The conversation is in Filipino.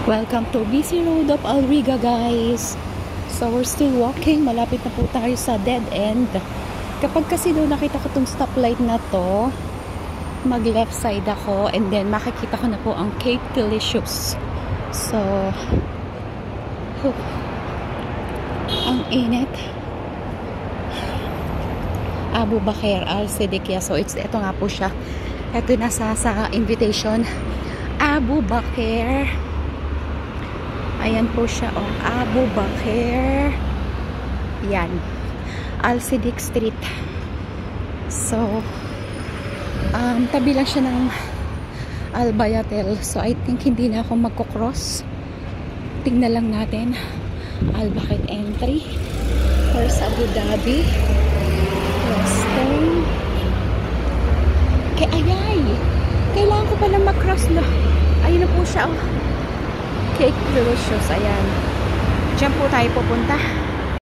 Welcome to BC Road of Alriga, guys. So we're still walking. Malapit na po tayo sa dead end. Kapag kasi doon nakita ko tong stoplight na to, mag left side ako and then makikita ko na po ang Cape Delicious. So ang init. Abu Bakr Al-Siddiqiyya. So ito nga po siya. Ito nasa sa invitation. Abu Bakr. Ayan po siya, oh. Abu Bakr. Yan. Al-Siddiq Street. So, tabi lang siya ng Al-Bayatel. So, I think hindi na ako magkocross. Tingnan lang natin. Al-Bakr entry. Or sa Abu Dhabi. Western. Ayay! Kailangan ko pala mag-cross na. Ayun na po siya, oh. Cape Delicious, ayan. Diyan po tayo pupunta.